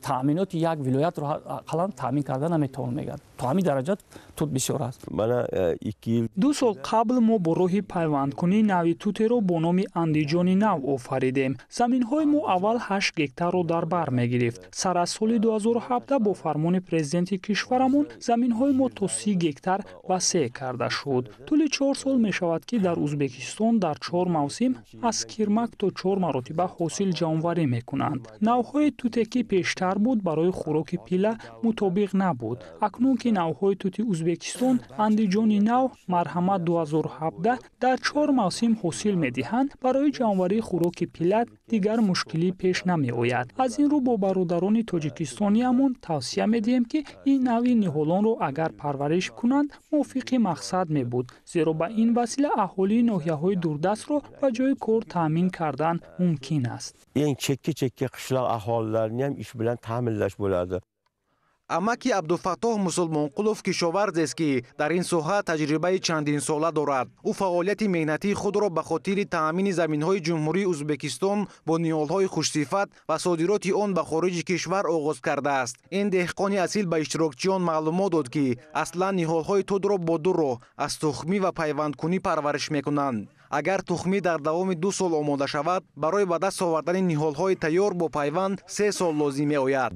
таъминоти як вилоятро ақаллан таъмин карда наметавон мегӯяд. То ҳамин дараҷа тут бисёр аст. 2 сол қабл мо бо роҳи пайвандкунӣ навъи тутеро бо номи Андиҷони нав офаридем. заминҳои мо аввал 8 гектарро дар бар мегирифт. сар аз соли 2017 бо фармони президенти кишварамон заминҳои мо то 30 гектар васеъ карда шуд. тӯли 4 сол мешавад ки дар Ӯзбекистон дар 4 мавсим аз кирмак то 4 маротиба ҳосил ҷамъоварӣ мекунанд. навъҳои туте ки пештар буд барои хӯроки пилла мутобиқ набуд. акнун ки навъҳои тути Ӯзбекистон Андиҷони нав марҳамат 2017 дар 4 мавсим ҳосил медиҳанд, барои ҷамъоварии хӯроки пилла дигар мушкилӣ пеш намеояд. аз ин рӯ бо бародарони тоҷикистониамон тавсия медиҳем ки ин навъи ниҳолонро агар парвариш кунанд мувофиқи мақсад мебуд, зеро ба ин васила аҳолии ноҳияҳои дурдастро ба ҷои кор таъмин кардан мумкин аст. eng chekka qishloq aholilarini ham ish bilan ta'minlash bo'ladi. амаки Абдулфаттоҳ Мусулмонқулов кишоварзест ки дар ин соҳа таҷрибаи чандин сола дорад. ӯ фаъолияти меҳнатии худро ба хотири таъмини заминҳои Ҷумҳурии Ӯзбекистон бо ниҳолҳои хушсифат ва содироти он ба хориҷи кишвар оғоз кардааст. ин деҳқони асил ба иштирокчиён маълумот дод ки аслан ниҳолҳои тудро бо 2 роҳ аз тухмӣ ва пайвандкунӣ парвариш мекунанд. агар тухмӣ дар давоми 2 сол омода шавад, барои ба даст овардани ниҳолҳои тайёр бо пайванд 3 сол лозим меояд.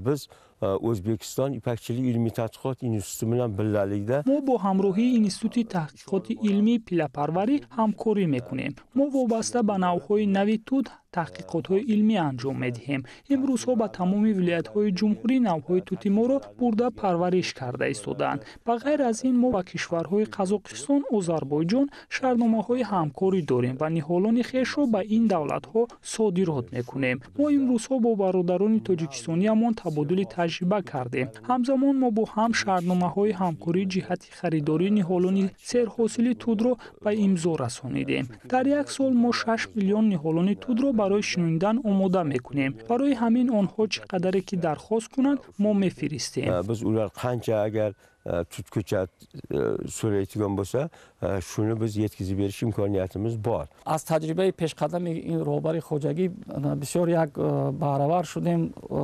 O'zbekiston Ipakchilik ilmiy tadqiqot instituti bilan birgalikda мо бо ҳамроҳии институти таҳқиқоти илмии пиллапарварӣ ҳамкорӣ мекунем. мо вобаста ба навъҳои нави тут таҳқиқотҳои илмӣ анҷом медиҳем. имрӯзҳо ба тамоми вилоятҳои ҷумҳурӣ навъҳои тути моро бурда парвариш карда истодаанд. ба ғайр аз ин мо ба кишварҳои Қазоқистон, Озарбойҷон шартномаҳои ҳамкорӣ дорем ва ниҳолони хешро ба ин давлатҳо содирот мекунем. мо имрӯзҳо бо бародарони тоҷикистониамон табодули таҷриба кардем. ҳамзамон мо бо ҳам шартномаҳои ҳамкории ҷиҳати харидории ниҳолони серҳосили тудро ба имзо расонидем. дар як сол мо 6 миллион ниҳолони тудро барои шинонидан омода мекунем. барои ҳамин онҳо чӣ қадаре ки дархост кунанд мо мефиристем. biz ular qancha agar tut ko'chat so'raydigan bo'lsa, shuni biz yetkazib berish imkoniyatimiz bor. аз таҷрибаи пешқадами ин роҳбари хоҷагӣ бисёр як баҳравар шудем.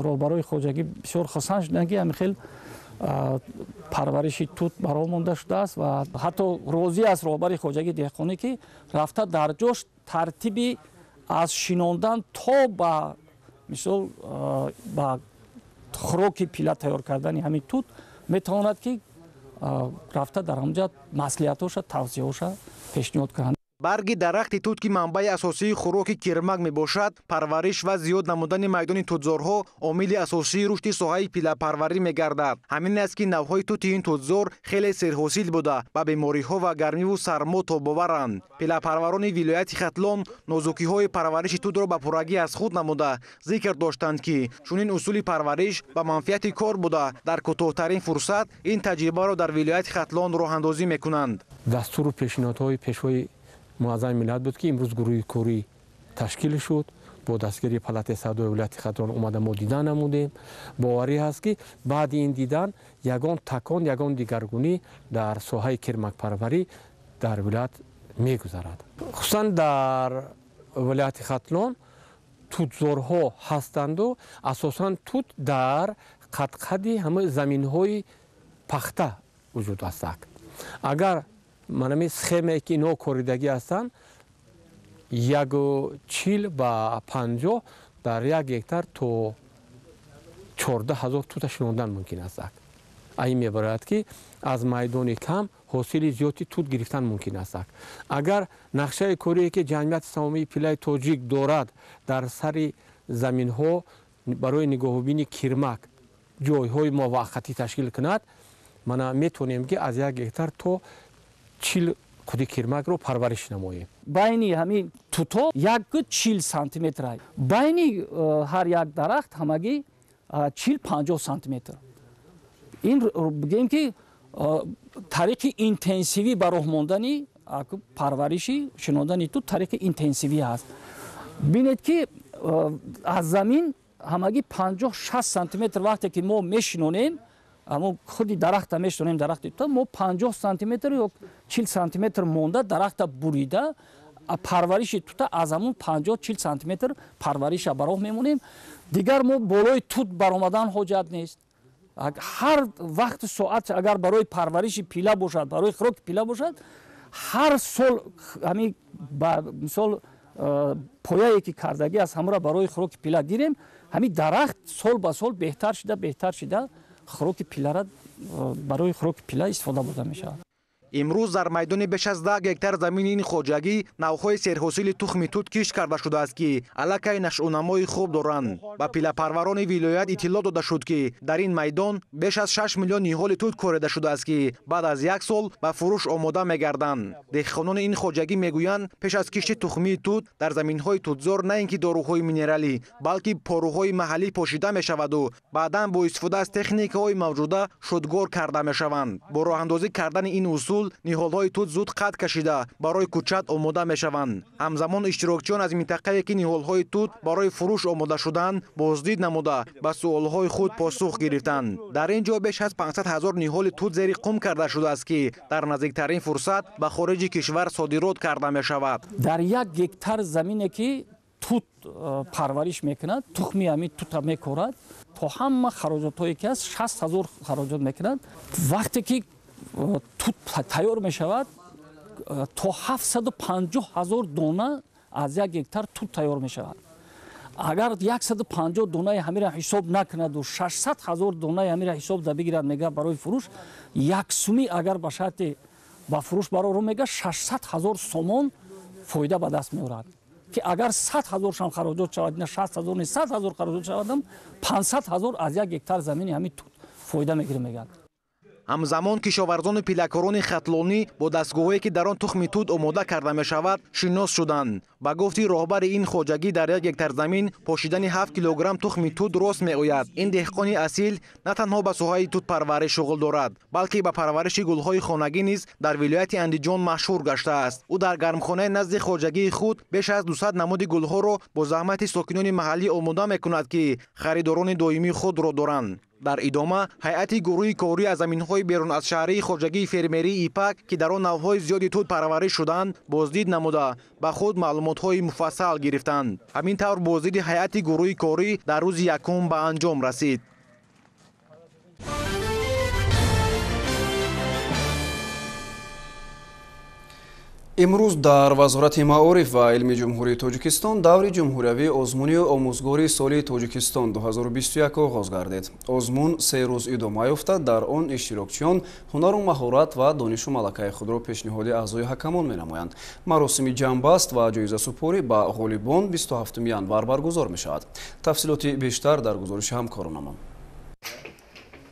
роҳбарои хоҷагӣ бисёр хусанд шуданд ки ҳамин парвариши тут баро монда шудааст ва ҳатто розӣ аст роҳбари хоҷагии деҳқонӣ ки рафта дар ҷош тартиби аз шинондан то ба мисол ба хӯроки пилла тайёр кардани ҳамин тут метавонад ки рафта дар ҳамҷа маслиҳатоша тавсияоша пешниҳод кунанд. барги дарахти тут ки манбаи асосии хӯроки кирмак мебошад, парвариш ва зиёд намудани майдони тутзорҳо омили асосии рушди соҳаи пилапарварӣ мегардад. Ҳамин аст ки навъҳои тути ин тутзор хеле серҳосил буда ба бемориҳо ва гармиву сармо тобоваранд. Пилапарварони вилояти Хатлон нозукиҳои парвариши тутро ба пуррагӣ аз худ намуда зикр доштанд ки чунин усули парвариш ба манфиати кор буда дар кӯтоҳтарин фурсат ин таҷрибаро дар вилояти Хатлон роҳандозӣ мекунанд. дастуру пешниҳодҳои пешвои муаззами миллат буд ки имрӯз гурӯҳи корӣ ташкил шуд. бо дастгири палати савдои вилояти Хатлон омада мо дидан намудем. боварӣ ҳаст ки баъди ин дидан ягон такон, ягон дигаргунӣ дар соҳаи кирмакпарварӣ дар вилоят мегузарад. хусусан дар вилояти Хатлон тутзорҳо ҳастанду асосан тут дар қадқади ҳама заминҳои пахта вуҷуд ҳастак. агар манами схемае ки ино коридагӣ ҳастанд 40 ба 50 дар 1 гектар то 14,000 тута шинондан мумкин аст. ин мебарад ки аз майдони кам ҳосили зиёди тут гирифтан мумкин аст. агар нақшаи корие ки ҷамъияти самомии пилаи тоҷик дорад дар сари заминҳо барои нигоҳубини кирмак ҷойҳои муваққатӣ ташкил кунад, мана метавонем ки аз 1 гектар то 40 худи кирмакро парвариш намоем. байни ҳамин туто 40 сантиметр аст. байни ҳар як дарахт ҳамагӣ 40-50 сантиметр. ин бигем ки тариқи интенсивӣ ба роҳ мондани парвариши шинодани тут тариқи интенсивӣ аст. бинед ки аз замин ҳамагӣ 50-60 сантиметр вақте ки мо мешинонем, аммо худи дарахта мешонем, дарахти тута мо 50 сантиметр ё 40 сантиметр монда дарахта бурида парвариши тута аз амун 50-40 сантиметр парвариша ба роҳ мемонем. дигар мо болои тут баромадан ҳоҷат нест. ҳар вақти соат агар барои парвариши пила бошад, барои хӯроки пила бошад, ҳар сол ҳамин ба мисол пояе ки кардагӣ аст ҳамора барои хӯроки пила гирем, ҳамин дарахт сол ба сол беҳтар шуда хӯроки пилара барои хӯроки пила истифода бурда мешавад. имрӯз дар майдони беш аз 10 гектар замини ин хоҷагӣ навъҳои серҳосили тухми тут кишт карда шудааст ки аллакай нашъунамои хуб доранд. ба пилапарварони вилоят иттилоъ дода шуд ки дар ин майдон беш аз 6 миллион ниҳоли тут корида шудааст ки баъд аз 1 сол ба фурӯш омода мегарданд. деҳқонони ин хоҷагӣ мегӯянд пеш аз кишти тухмии тут дар заминҳои тутзор на ин ки доруҳои минералӣ, балки порӯҳои маҳаллӣ пошида мешаваду баъдан бо истифода аз техникаҳои мавҷуда шудгор карда мешаванд. бо роҳандозӣ кардани ин усул ниҳолҳои тут зуд қад кашида барои кӯчат омода мешаванд. ҳамзамон иштирокчиён аз минтақае ки ниҳолҳои тут барои фурӯш омода шуданд боздид намуда ба суолҳои худ посух гирифтанд. дар ин ҷо беш аз 500 000 ниҳоли тут зери қум карда шудааст ки дар наздиктарин фурсат ба хориҷи кишвар содирот карда мешавад. дар 1 гектар замине ки тут парвариш мекунад, тухми ҳамин тута мекорад, то ҳама хароҷотҳое ки аст 60 000 хароҷот мекунад. вақте ки тут тайёр мешавад, то 750 000 дона аз 1 гектар тут тайёр мешавад. агар 150 донаи ҳамира ҳисоб накунаду 600 000 донаи ҳамира ҳисоб да бигирад мега барои фурӯш, як суми агар ба шарти ба фурӯш бароро мега 600 000 сомон фоида ба даст меорад. ки агар 100 000 шам хароҷот шавад, 60 000 100 000 хароҷот шавадам 500 000 аз 1 гектар замини ҳамин тут фоида мегирад мегад. ҳамзамон кишоварзону пилакорони хатлонӣ бо дастгоҳое ки дар он тухми тут омода карда мешавад шинос шуданд. ба гуфти роҳбари ин хоҷагӣ дар 1 гектар замин пошидани 7 килограмм тухми тут рост меояд. ин деҳқони асил на танҳо ба соҳаи тутпарварӣ шуғл дорад, балки ба парвариши гулҳои хонагӣ низ дар вилояти Андиҷон машҳур гаштааст. ӯ дар гармхонаи назди хоҷагии худ беш аз 200 намуди гулҳоро бо заҳмати сокинони маҳаллӣ омода мекунад ки харидорони доимии худро доранд. дар идома ҳайати гурӯҳи корӣ аз заминҳои берун аз шаҳрии хоҷагии фермерии ипак ки дар он навъҳои зиёди тут парвариш шуданд боздид намуда ба худ маълумотҳои муфассал гирифтанд. ҳамин тавр боздиди ҳайати гурӯҳи корӣ дар рӯзи якум ба анҷом расид. امروز در وزارت معارف و علم جمهوری تاجیکستان دوری جمهوریوی آزمونی آموزگاری سال تاجیکستان 2021 آغاز گردید. آزمون 3 روز ادامه یافت. در آن اشتراکچیان هنر و مهارت و دانش و ملکه خود را پیشنهاد اعضای حکمان می‌نمایند. مراسم جنببست و جایزه سپاری به غالبان 27 ینور برگزار می‌شود. تفصیلات بیشتر در گزارش همکارانمان.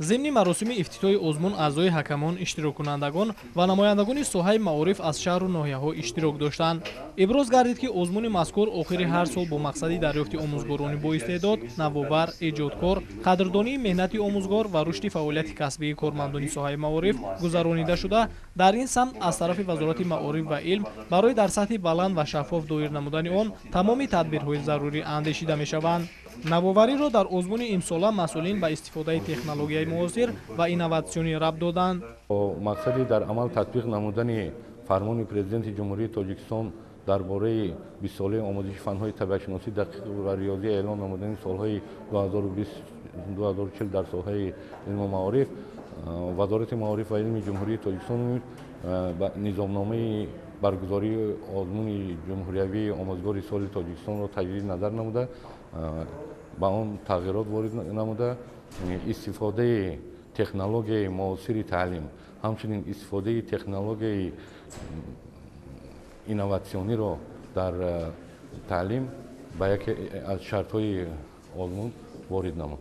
ضمن مراسم افتتاحی آزمون اعضای حکمان، اشتراک‌کنندگان و نمایندگان ساحه معارف از شهر و ناحیه‌ها اشتراک داشتند. ابراز گردید که آزمون مذکور آخر هر سال با مقصد دریافت آموزگاران با استعداد، نوآور، ایجادکار، قدردانی مهنت آموزگار و رشد فعالیت کسبی کارمندان ساحه معارف گذرانیده شده. در این سمت از طرف وزارت معارف و علم برای در سطح بلند و شفاف دایر نمودن آن تمام تدبیرهای ضروری اندیشیده می‌شوند. نوآوری را در آزمون امساله مسئولین به استفاده تکنولوژی معاصر و اینوواسیونی ربط دادند. مقصدی در عمل تطبیق نمودن فرمان پرزیدنت جمهوری تاجیکستان درباره 20 ساله آموزش فن‌های طبیعت‌شناسی دقیق و ریاضی اعلام نمودن سال‌های 2020-2040 در ساحه علم و معارف، وزارت معارف و علم جمهوری تاجیکستان نظامنامه برگزاری آزمون جمهوریوی آموزگاری سال تاجیکستان را تجدید نظر نموده، با آن تغییرات وارد نموده. استفاده تکنولوژی معاصر تعلیم، همچنین استفاده تکنولوژی اینوواسیونی را در تعلیم به یکی از شرط‌های آزمون وارد نمود.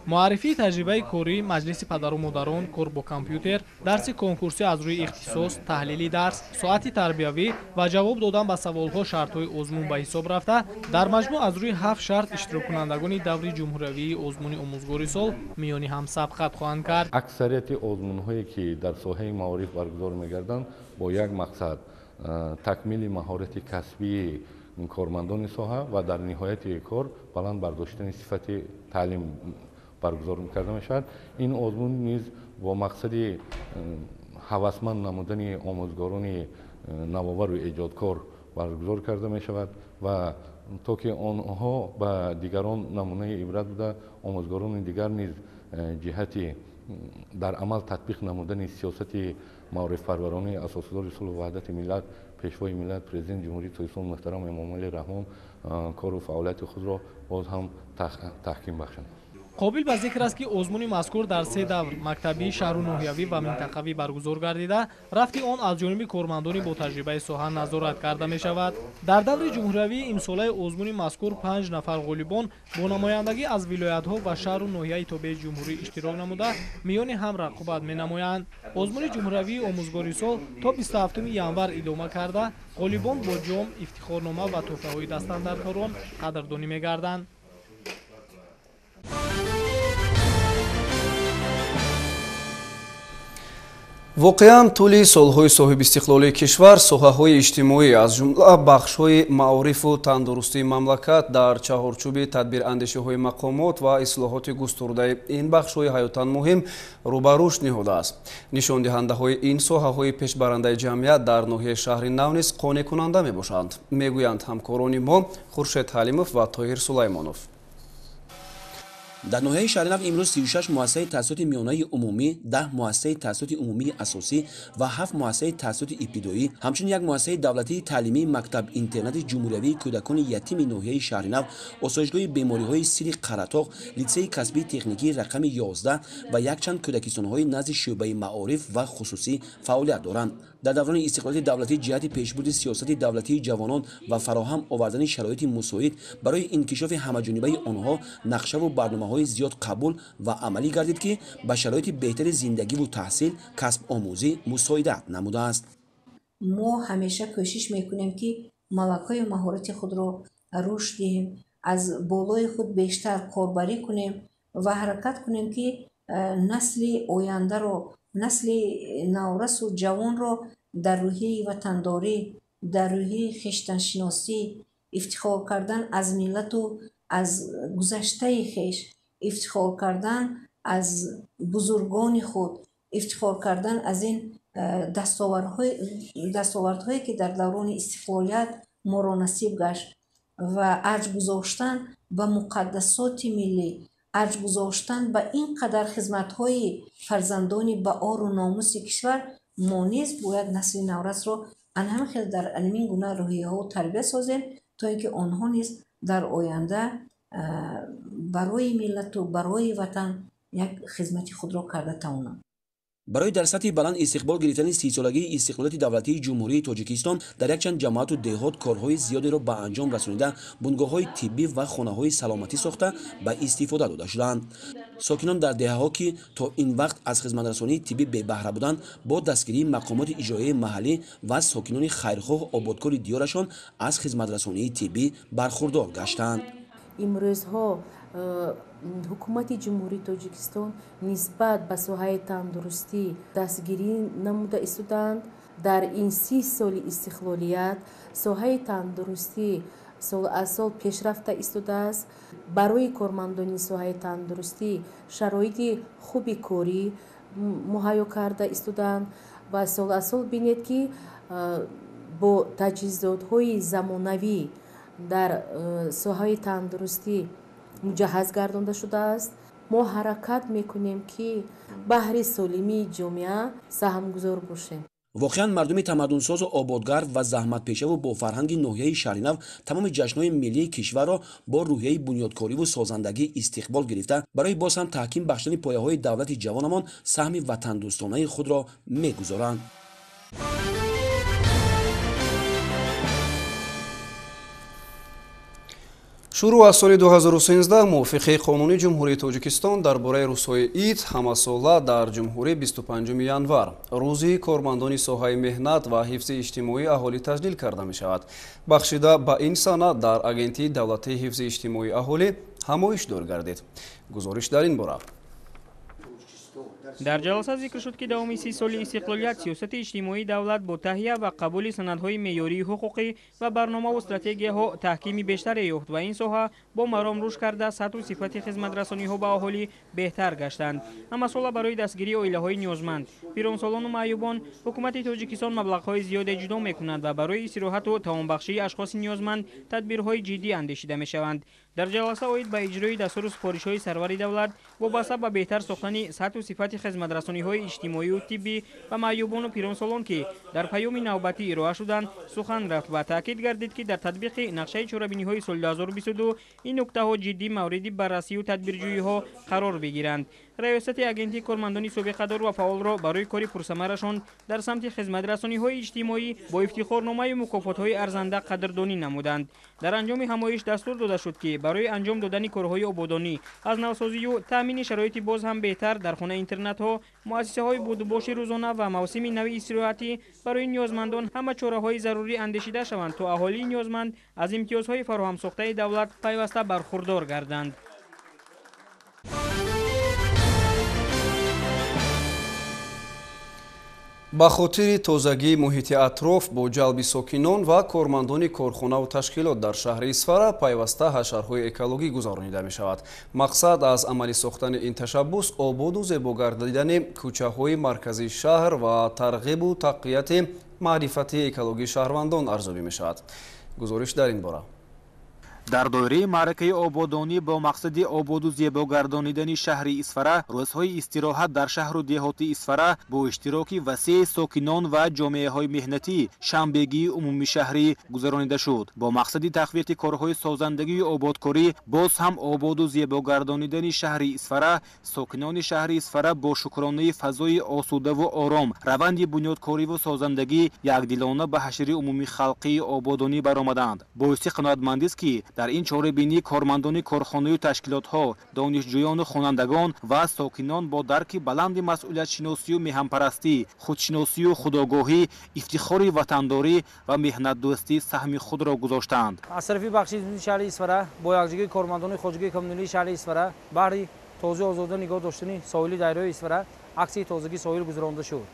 معرفی تجربه کاری، مجلس پدر و مادران، کار با کامپیوتر، درس کنکورسی از روی اختصاص، تحلیلی درس، ساعت تربیوی و جواب دادن به سوالها شرط‌های آزمون به حساب رفته. در مجموع از روی 7 شرط اشتراک کنندگان دوره جمهوریوی آزمون آموزگاری سال میانی هم سبقت خواهند کرد. اکثریت آزمون‌هایی که در ساحه معارف برگزار می‌گردند با یک مقصد، تکمیل مهارت کسبی کارمندان ساحه و در نهایت کار بلند برداشتن صفت تعلیم برگزار کرده میشد. این آزمون نیز با مقصد هوسمند نمودن آموزگاران نوآور و ایجادکار برگزار کرده می شود و تا که آنها به دیگران نمونه عبرت بوده، آموزگاران دیگر نیز جهت در عمل تطبیق نمودن سیاست معارف پرورانه اساسدار صلح و وحدت ملت، پیشوای ملت پرزیدنت جمهوری تاجیکستان محترم امامعلی رحمان کار و فعالیت خود را باز هم تحکیم بخشند. قابل به ذکر است که آزمون مذکور در 3 دور مکتبی، شهر و ناحیوی و منطقوی برگزار گردیده، رفت آن از جانب کارمندان با تجربه ساحه نظارت کرده می شود. در دور جمهوریوی امساله آزمون مذکور 5 نفر غالبان با نمایندگی از ولایت‌ها و شهر و ناحیه تابع جمهوری اشتراک نموده میان هم رقابت می نمایند. آزمون جمهوریوی آموزگاری سال تا 27 ینور ادامه کرده، غالبان با جام، افتخارنامه و تحفه‌های دستاندرکاران قدردانی می گردند. воқеан тӯли солҳои соҳиби истиқлолии кишвар соҳаҳои иҷтимоӣ аз ҷумла бахшҳои маорифу тандурустии мамлакат дар чаҳорчӯби тадбирандешиҳои мақомот ва ислоҳоти густурдаи ин бахшҳои ҳаётан муҳим рӯ ба рушд ниҳодааст. нишондиҳандаҳои ин соҳаҳои пешбарандаи ҷамъият дар ноҳияи шаҳри нав низ қонеъкунанда мебошанд, мегӯянд ҳамкорони мо Хуршед Ҳалимов ва Тоҳир Сулаймонов. در ناحیه شهر نو امروز 36 مؤسسه تأسیسات میانه عمومی، 10 مؤسسه تأسیسات عمومی اساسی و 7 مؤسسه تأسیسات ابتدایی، همچنین یک مؤسسه دولتی تعلیمی، مکتب اینترنت جمهوریوی کودکان یتیم ناحیه شهر نو، آسایشگاه بیماری‌های سیر قره‌طاق، لیسه کسبی تکنیکی رقم 11 و یک چند کودکستان‌های نزد شعبه معارف و خصوصی فعالیت دارند. در دوران استقلال دولتی جهت پیشبرد سیاست دولتی جوانان و فراهم آوردن شرایط مساعد برای انکشاف همه‌جانبه آنها، نقشه و برنامه‌های زیاد قبول و عملی گردید که به شرایط بهتر زندگی و تحصیل، کسب آموزی مساعدت نموده است. ما همیشه کوشش میکنیم که ملکه و مهارت خود را رشد دهیم، از بالای خود بیشتر کاربری کنیم و حرکت کنیم که نسل آینده را، نسل نورس و جوان را در روحیه وطنداری، در روحیه خویشتنشناسی، افتخار کردن از ملت و از گذشته خویش، افتخار کردن از بزرگان خود، افتخار کردن از این دستاوردهایی که در دوران استقلالیت ما را نصیب گشت و ارج گذاشتن به مقدسات ملی، ارج گذاشتن به این قدر خدمت‌های فرزندان به آر و ناموس کشور. ما نیز باید نسل نورس را همه خیلی در این گونه روحیه ها و تربیت سازیم تا اینکه آنها نیز در آینده برای ملت و برای وطن یک خدمت خود را کرده توانند. برای در سطح بلند استقبال گرفتن 30 سالگی استقلالیت دولتی جمهوری تاجیکستان در یک چند جماعت و دهات کارهای زیادی را به انجام رسانیده، بنگاه‌های طبی و خانه‌های سلامتی ساخته به استفاده داده شدند. ساکنان در دهه‌ها که تا این وقت از خدمت‌رسانی طبی بی بهره بودند، با دستگیری مقامات اجرایی محلی و ساکنان خیرخواه و آبادکار دیارشان از خدمت‌رسانی طبی برخوردار گشتند. امروزها حکومت جمهوری تاجیکستان نسبت به سوهای تندرستی دستگیری نموده ایستادند. در این 30 سال استقلالیت سوهای تندرستی سال از سال پیشرفته ایستاده است. برای کارمندان سوهای تندرستی شرایط خوبی کاری مهیا کرده ایستادند و سال از سال بینید که با تجهیزات‌های زمانوی در سوهای تندرستی مجهز گردانده شده است. ما حرکت میکنیم که بهر سالمی جامعه سهمگذار باشیم. واقعا مردم تمدنساز و آبادگر و زحمت پیشه و با فرهنگ ناحیه شهرنو تمام جشن‌های ملی کشور را با روحیه بنیادکاری و سازندگی استقبال گرفته، برای باز هم تحکیم بخشیدن پایه‌های دولت جوانمان سهم وطن دوستانه خود را می‌گذارند. шуруъ аз соли 2013 мувофиқи қонуни ҷумҳурии тоҷикистон дар бораи рӯзҳои ид ҳамасола дар ҷумҳурӣ 25 январ рӯзи кормандони соҳаи меҳнат ва ҳифзи иҷтимоӣ аҳолӣ таҷлил карда мешавад. бахшида ба ин санад дар агентии давлатии ҳифзи иҷтимоии аҳолӣ ҳамоишдор гардид. гузориш дар ин бора. дар ҷаласа зикр шуд ки давоми 30 соли истиқлолият сиёсати иҷтимоии давлат бо таҳия ва қабули санадҳои меъёрии ҳуқуқӣ ва барномаву стратегияҳо таҳкими бештаре ёфт ва ин соҳа бо маром рушд карда сатҳу сифати хизматрасониҳо ба аҳолӣ беҳтар гаштанд. ҳамасола барои дастгирии оилаҳои ниёзманд, пиронсолону маъюбон ҳукумати тоҷикистон маблағҳои зиёде ҷудо мекунад ва барои истироҳату тавонбахшии ашхоси ниёзманд тадбирҳои ҷиддӣ андешида мешаванд. дар ҷаласа оид ба иҷрои дастуру супоришҳои сарвари давлат вобаста ба беҳтар сохтани сатҳу сифати хизматрасониҳои иҷтимоию тиббӣ ва маъюбону пиронсолон ки дар паёми навбатӣ ироа шуданд сухан рафт ва таъкид гардид ки дар татбиқи нақшаи чорабиниҳои соли 2022 ин нуктаҳо ҷиддӣ мавриди баррасию тадбирҷӯиҳо қарор бигиранд. раёсати агентии кормандони собиқадор ва фаъолро барои кори пурсамарашон дар самти хизматрасониҳои иҷтимоӣ бо ифтихорномаю мукофотҳои арзанда қадрдонӣ намуданд. дар анҷоми ҳамоиш дастур дода шуд ки барои анҷом додани корҳои ободонӣ аз навсозию таъмини шароити боз ҳам беҳтар дар хона интернатҳо, муассисаҳои будубоши рӯзона ва мавсими нави истироҳатӣ барои ниёзмандон ҳама чораҳои зарурӣ андешида шаванд то аҳолии ниёзманд аз имтиёзҳои фароҳамсохтаи давлат пайваста бархурдор гарданд. ба хотири тозагии муҳити атроф бо ҷалби сокинон ва кормандони корхонаву ташкилот дар шаҳри Исфара пайваста ҳашарҳои экологӣ гузаронида мешавад. мақсад аз амалӣ сохтани ин ташаббус ободу зебо гардидани кӯчаҳои марказии шаҳр ва тарғибу тақвияти маърифати экологии шаҳрвандон арзёбӣ мешавад. гузориш дар ин бора. дар доираи маъракаи ободонӣ бо мақсади ободу зебо гардонидани шаҳри Исфара рӯзҳои истироҳат дар шаҳру деҳоти Исфара бо иштироки васеъи сокинон ва ҷомеаҳои меҳнатӣ шанбегии умумии шаҳрӣ гузаронида шуд. бо мақсади тақвияти корҳои созандагию ободкорӣ боз ҳам ободу зебо гардонидани шаҳри Исфара сокинони шаҳри Исфара бо шукронаи фазои осудаву ором раванди бунёдкориву созандагӣ якдилона ба ҳашри умумии халқии ободонӣ баромаданд. боиси қаноатмандист ки дар ин чорабинӣ кормандони корхонаю ташкилотҳо, донишҷӯёну хонандагон ва сокинон бо дарки баланди масъулиятшиносию меҳанпарастӣ, худшиносию худогоҳӣ, ифтихори ватандорӣ ва меҳнатдӯстӣ саҳми худро гузоштанд. аз тарафи бахши шаҳри Исфара бо якҷояи кормандони хоҷагии коммуналии шаҳри Исфара баҳри тоза озода нигоҳ доштани соҳили дарёи Исфара акси тозагии соҳил гузаронда шуд.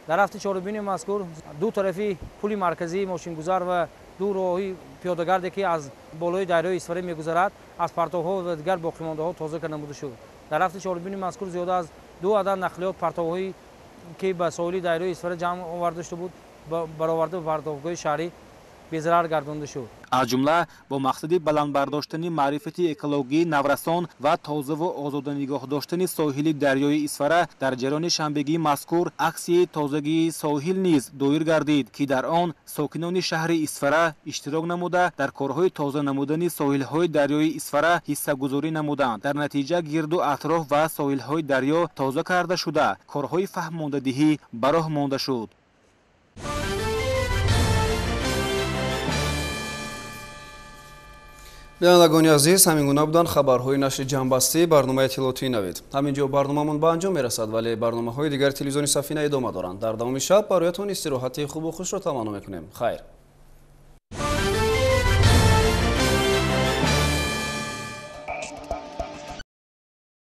дар ҳафти чорабини мазкур ду тарафи пули марказии мошингузар ва ду роҳи пиёдагарде ки аз болои дарёи Исфара мегузарад аз партовҳо ва дигар боқимондаҳо тоза карда намуда шуд. дар ҳафти чорабини мазкур зиёда аз 2 адан нақлиёт партовҳои ки ба соҳили дарёи Исфара ҷамъ оварда шуда буд бароварда ба партовгоҳи шаҳрӣ безарар гардонда шуд. аз ҷумла бо мақсади баландбардоштани маърифати экологӣ, наврасон ва тозаву озода нигоҳ доштани соҳили дарёи Исфара дар ҷараёни шанбегии мазкур аксияи тозагии соҳил низ доир гардид, ки дар он сокинони шаҳри Исфара иштирок намуда дар корҳои тоза намудани соҳилҳои дарёи Исфара ҳиссагузорӣ намуданд. дар натиҷа гирду атроф ва соҳилҳои дарё тоза карда шуда корҳои фаҳмондадиҳӣ ба роҳ монда шуд. бинандагони азиз, ҳамин гуна буданд хабарҳои нашри ҷамъбастии барномаи иттилоотии навид. ҳамин ҷо барномамон ба анҷом мерасад, вале барномаҳои дигари телевизиони Сафина идома доранд. дар давоми шаб бароятон истироҳати хубу хушро таманно мекунем. хайр.